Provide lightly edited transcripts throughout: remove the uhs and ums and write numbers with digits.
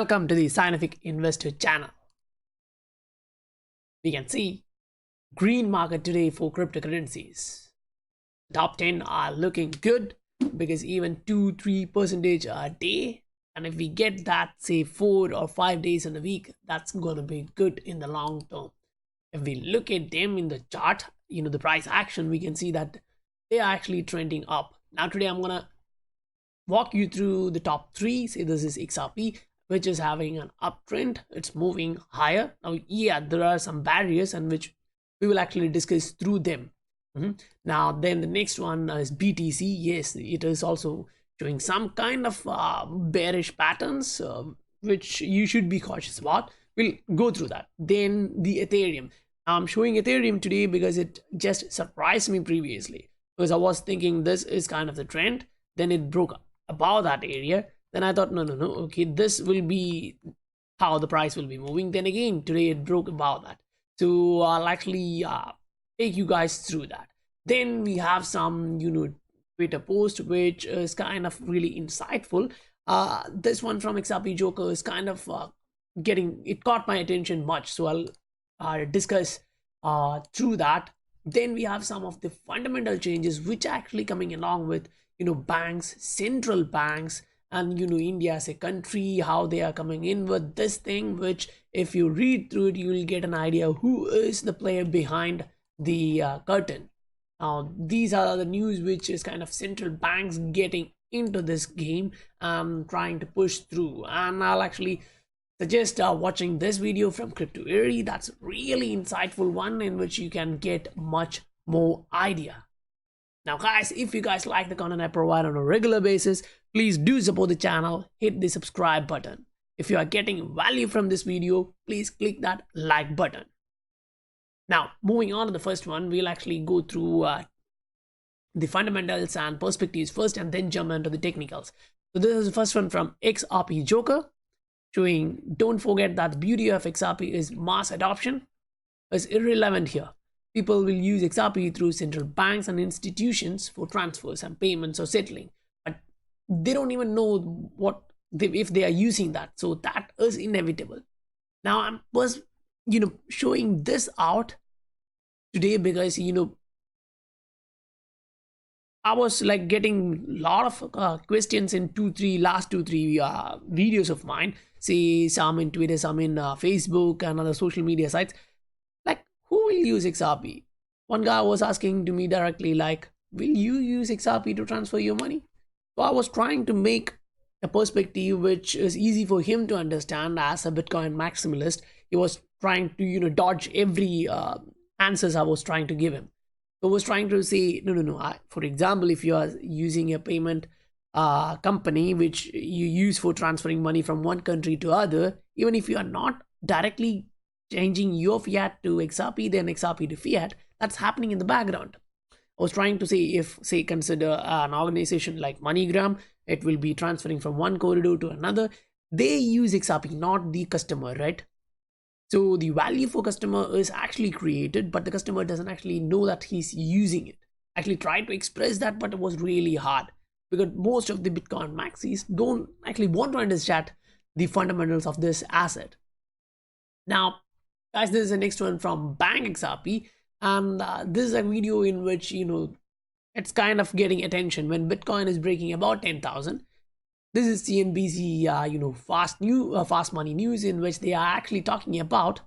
Welcome to the Scientific Investor channel. We can see green market today for cryptocurrencies. Top 10 are looking good because even 2-3% a day, and if we get that say 4 or 5 days in a week, that's going to be good in the long term. If we look at them in the chart, the price action, we can see that they are actually trending up. Now today I'm gonna walk you through the top 3. Say this is XRP, which is having an uptrend. It's moving higher. Now, yeah, there are some barriers and which we will actually discuss through them. Now, then the next one is BTC. Yes, it is also showing some kind of bearish patterns, which you should be cautious about. We'll go through that. Then the Ethereum. I'm showing Ethereum today because it just surprised me previously, because I was thinking this is kind of the trend. Then it broke above that area. Then I thought, no, okay, this will be how the price will be moving. Then again, today it broke above that. So I'll actually take you guys through that. Then we have some, Twitter post, which is kind of really insightful. This one from XRP Joker is kind of it caught my attention much. So I'll discuss through that. Then we have some of the fundamental changes which are actually coming along with, banks, central banks, and India as a country, how they are coming in with this thing, which if you read through it, you will get an idea who is the player behind the curtain. Now, these are the news which is kind of central banks getting into this game and trying to push through. And I'll actually suggest watching this video from Crypto. That's really insightful one in which you can get much more idea. Now guys, if you guys like the content I provide on a regular basis, please do support the channel, hit the subscribe button. If you are getting value from this video, please click that like button. Now, moving on to the first one, we'll actually go through the fundamentals and perspectives first and then jump into the technicals. So this is the first one from XRP Joker, showing don't forget that the beauty of XRP is mass adoption is irrelevant here. People will use XRP through central banks and institutions for transfers and payments or settling, but they don't even know if they are using that. So that is inevitable. Now I was, showing this out today because, I was like getting a lot of questions in last two, three videos of mine. Say some in Twitter, some in Facebook and other social media sites. Who will use XRP? One guy was asking to me directly, like, will you use XRP to transfer your money? So I was trying to make a perspective which is easy for him to understand. As a Bitcoin maximalist, he was trying to, dodge every answers I was trying to give him. So I was trying to say, no. For example, if you are using a payment company which you use for transferring money from one country to other, even if you are not directly changing your fiat to XRP, then XRP to fiat, that's happening in the background. I was trying to say, if say consider an organization like MoneyGram, it will be transferring from one corridor to another. They use XRP, not the customer, right? So the value for customer is actually created, but the customer doesn't actually know that he's using it. I actually tried to express that, but it was really hard because most of the Bitcoin maxis don't actually want to understand the fundamentals of this asset. Now, guys, this is the next one from Bank XRP, and this is a video in which it's kind of getting attention when Bitcoin is breaking about 10,000. This is CNBC fast money news, in which they are actually talking about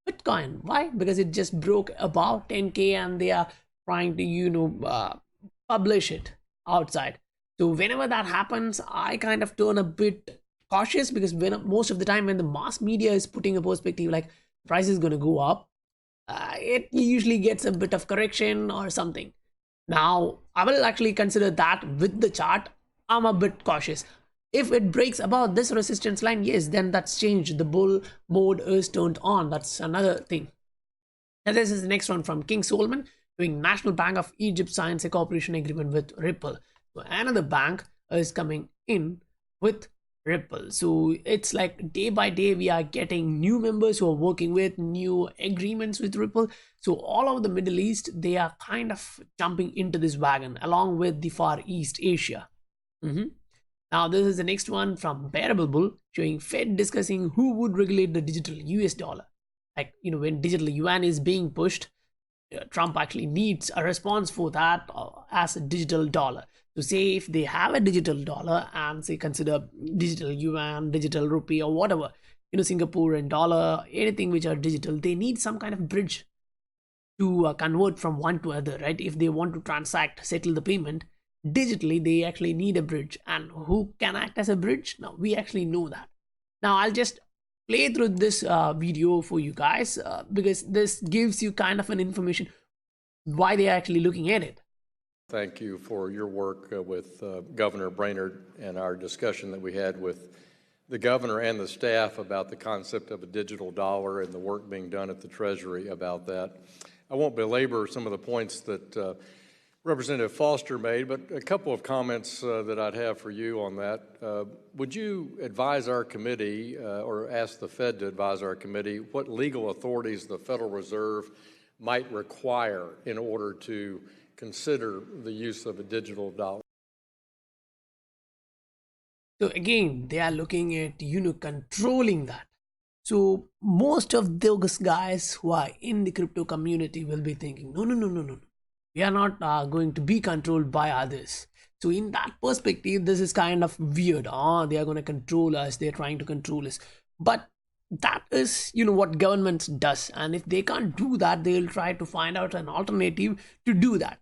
Bitcoin. Why? Because it just broke about 10K and they are trying to publish it outside. So whenever that happens, I kind of turn a bit cautious, because most of the time when the mass media is putting a perspective like price is going to go up, it usually gets a bit of correction or something. Now I will actually consider that with the chart. I'm a bit cautious. If it breaks above this resistance line, yes, then that's changed. The bull mode is turned on. That's another thing. And this is the next one from King Solomon, doing National Bank of Egypt signs a cooperation agreement with Ripple. So another bank is coming in with Ripple. So it's like day by day we are getting new members who are working with new agreements with Ripple. So all over the Middle East, they are kind of jumping into this wagon along with the Far East Asia. Now this is the next one from Bearable Bull, showing Fed discussing who would regulate the digital US dollar. Like, when digital yuan is being pushed, Trump actually needs a response for that as a digital dollar. So say if they have a digital dollar and say consider digital yuan, digital rupee or whatever, Singaporean dollar, anything which are digital, they need some kind of bridge to convert from one to other, right? If they want to transact, settle the payment digitally, they actually need a bridge. And who can act as a bridge? Now we actually know that. Now I'll just play through this video for you guys because this gives you kind of an information why they're actually looking at it. Thank you for your work with Governor Brainerd and our discussion that we had with the governor and the staff about the concept of a digital dollar and the work being done at the Treasury about that. I won't belabor some of the points that Representative Foster made, but a couple of comments that I'd have for you on that. Would you advise our committee or ask the Fed to advise our committee what legal authorities the Federal Reserve might require in order to consider the use of a digital dollar? So again, they are looking at, controlling that. So most of those guys who are in the crypto community will be thinking, no. We are not going to be controlled by others. So in that perspective, this is kind of weird. They are going to control us. They're trying to control us. But that is, what governments does. And if they can't do that, they'll try to find out an alternative to do that.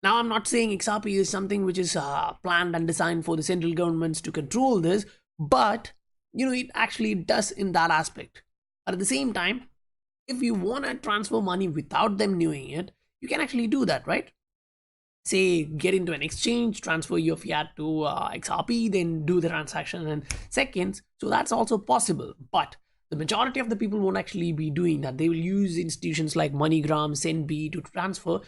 Now, I'm not saying XRP is something which is planned and designed for the central governments to control this, but, it actually does in that aspect. But at the same time, if you want to transfer money without them knowing it, you can actually do that, right? Say, get into an exchange, transfer your fiat to XRP, then do the transaction in seconds. So that's also possible. But the majority of the people won't actually be doing that. They will use institutions like MoneyGram, SendB to transfer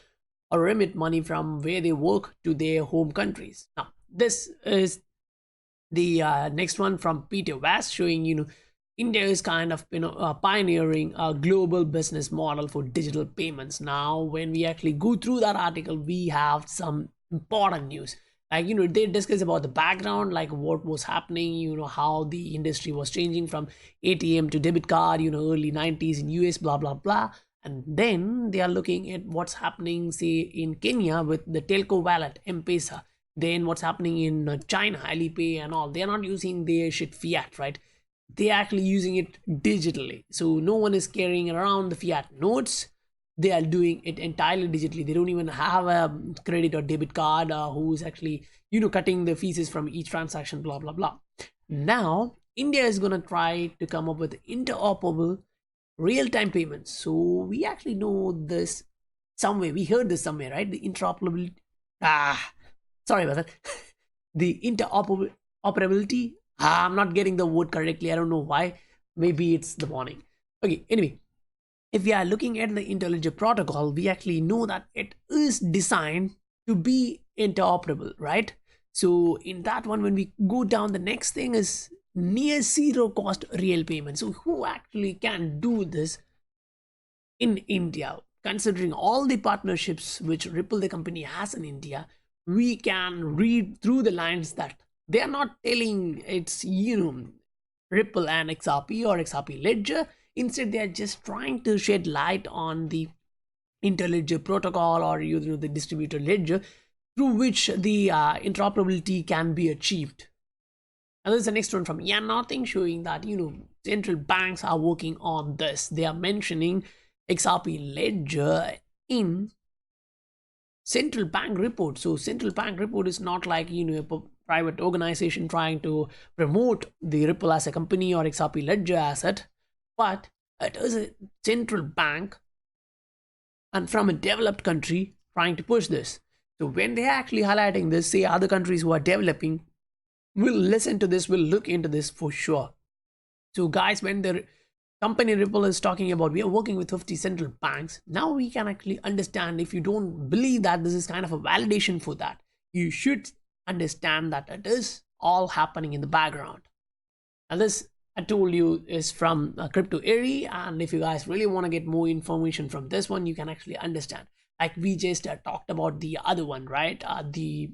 or remit money from where they work to their home countries. Now, this is the next one from Peter West, showing, India is kind of, pioneering a global business model for digital payments. Now, when we actually go through that article, we have some important news. Like, they discuss about the background, like what was happening, how the industry was changing from ATM to debit card, early 90s in US, blah, blah, blah. And then they are looking at what's happening, say, in Kenya with the telco wallet, M-Pesa. Then what's happening in China, Alipay and all. They are not using their shit fiat, right? They're actually using it digitally. So no one is carrying around the fiat notes. They are doing it entirely digitally. They don't even have a credit or debit card who's actually, cutting the fees from each transaction, blah, blah, blah. Now, India is going to try to come up with interoperable real-time payments. So we actually know this somewhere. We heard this somewhere, right? The interoperability. Sorry about that. The interoperability. I'm not getting the word correctly. I don't know why. Maybe it's the morning. Okay, anyway. If we are looking at the IntelliJ protocol, we actually know that it is designed to be interoperable, right? So in that one, when we go down, the next thing is near zero cost real payment. So who actually can do this in India? Considering all the partnerships which Ripple the company has in India, we can read through the lines that they are not telling it's, Ripple and XRP or XRP Ledger. Instead, they are just trying to shed light on the IntelliJ protocol or the distributed ledger through which the interoperability can be achieved. And there's the next one from Ian Northing, showing that central banks are working on this. They are mentioning XRP Ledger in central bank report. So central bank report is not like a private organization trying to promote the Ripple as a company or XRP Ledger asset. But it is a central bank and from a developed country trying to push this. So when they're actually highlighting this, say other countries who are developing will listen to this, will look into this for sure. So guys, when the company Ripple is talking about we are working with 50 central banks, now we can actually understand. If you don't believe that, this is kind of a validation for that. You should understand that it is all happening in the background. And this, I told you, is from Crypto Airy, and if you guys really want to get more information from this one, you can actually understand. Like we just talked about the other one, right? The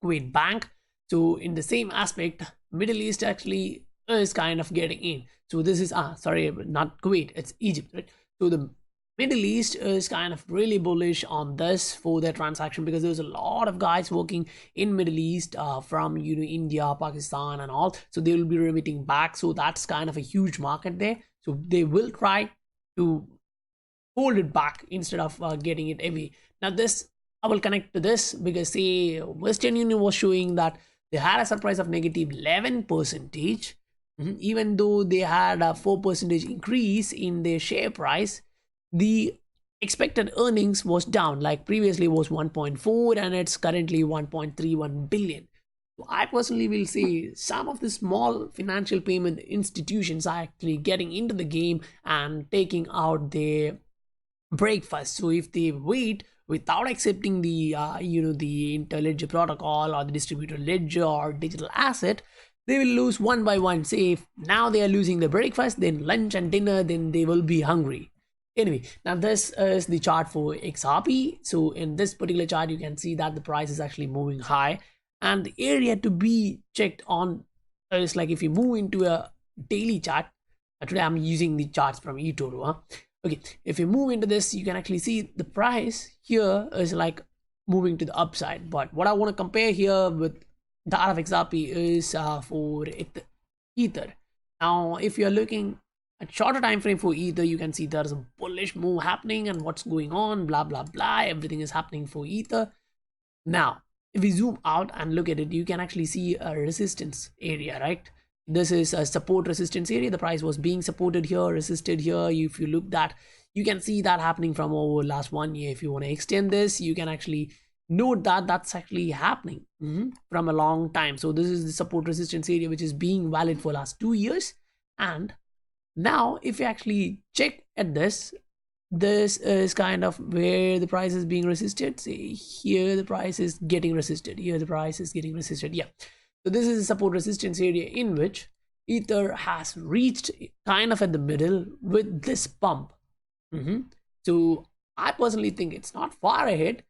Kuwait Bank. So in the same aspect, Middle East actually is kind of getting in. So this is sorry, not Kuwait, it's Egypt, right? So the Middle East is kind of really bullish on this for their transaction, because there's a lot of guys working in Middle East from India, Pakistan and all. So they will be remitting back. So that's kind of a huge market there. So they will try to hold it back instead of getting it heavy. Now this, I will connect to this because say Western Union was showing that they had a surprise of negative 11%, even though they had a 4% increase in their share price. The expected earnings was down, like previously was 1.4 and it's currently 1.31 billion. So I personally will say some of the small financial payment institutions are actually getting into the game and taking out their breakfast. So if they wait without accepting the the interledger protocol or the distributor ledger or digital asset, they will lose one by one. Say if now they are losing the breakfast, then lunch and dinner, then they will be hungry. Anyway, now this is the chart for XRP. So in this particular chart, you can see that the price is actually moving high, and the area to be checked on is like if you move into a daily chart. Today I'm using the charts from eToro. Okay, if you move into this, you can actually see the price here is like moving to the upside. But what I want to compare here with that of XRP is for Ether. Now, if you're looking at shorter time frame for Ether, you can see there's a bullish move happening and what's going on, blah blah blah. Everything is happening for Ether. Now, if we zoom out and look at it, you can actually see a resistance area, right? This is a support resistance area. The price was being supported here, resisted here. If you look that, you can see that happening from over last 1 year. If you want to extend this, you can actually note that that's actually happening from a long time. So this is the support resistance area which is being valid for last 2 years. And now if you actually check at this, this is kind of where the price is being resisted. Say here the price is getting resisted, here the price is getting resisted. Yeah, so this is a support resistance area in which Ether has reached kind of at the middle with this pump. So I personally think it's not far ahead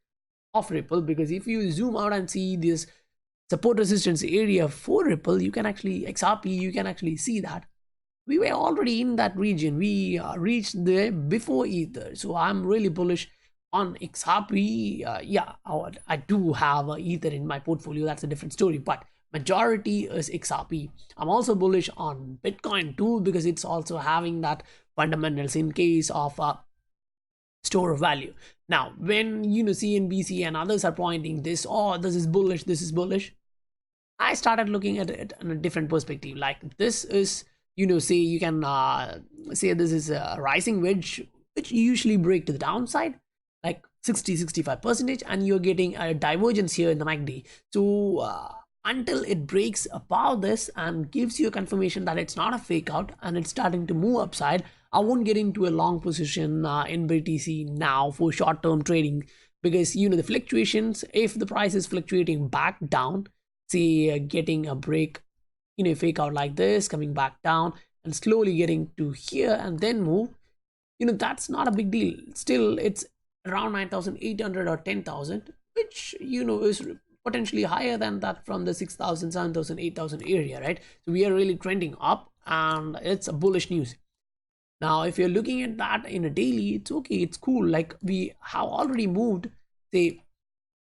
of Ripple, because if you zoom out and see this support resistance area for Ripple, you can actually XRP, you can actually see that we were already in that region. We reached there before Ether. So I'm really bullish on XRP. Yeah, I do have Ether in my portfolio. That's a different story, but majority is XRP. I'm also bullish on Bitcoin too, because it's also having that fundamentals in case of store of value. Now, when CNBC and others are pointing this, oh, this is bullish, I started looking at it in a different perspective. Like this is, say you can say this is a rising wedge, which you usually break to the downside, like 60-65%, and you're getting a divergence here in the MACD. So until it breaks above this and gives you a confirmation that it's not a fake out and it's starting to move upside, I won't get into a long position in BTC now for short-term trading, because the fluctuations, if the price is fluctuating back down, say getting a break, fake out like this, coming back down and slowly getting to here and then move, that's not a big deal. Still, it's around 9,800 or 10,000, which is potentially higher than that from the 6,000, 7,000, 8,000 area, right? So we are really trending up and it's a bullish news. Now, if you're looking at that in a daily, it's okay, it's cool. Like we have already moved, say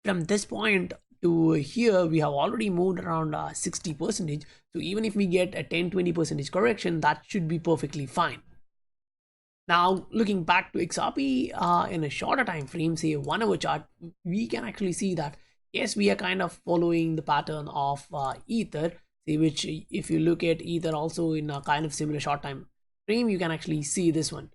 from this point to here, we have already moved around 60%. So even if we get a 10-20% correction, that should be perfectly fine. Now, looking back to XRP in a shorter time frame, say a 1 hour chart, we can actually see that yes, we are kind of following the pattern of Ether, say, which if you look at Ether also in a kind of similar short time frame, you can actually see this one,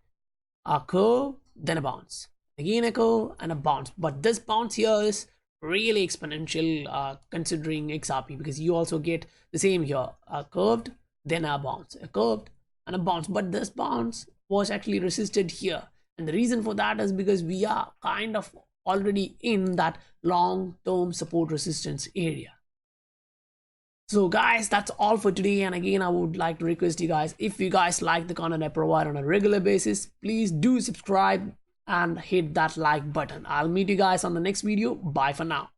a curve, then a bounce, again a curve and a bounce. But this bounce here is really exponential considering XRP, because you also get the same here, a curved, then a bounce, a curved and a bounce. But this bounce was actually resisted here, and the reason for that is because we are kind of already in that long-term support resistance area. So guys, that's all for today. And again, I would like to request you guys, if you guys like the content I provide on a regular basis, please do subscribe and hit that like button. I'll meet you guys on the next video. Bye for now.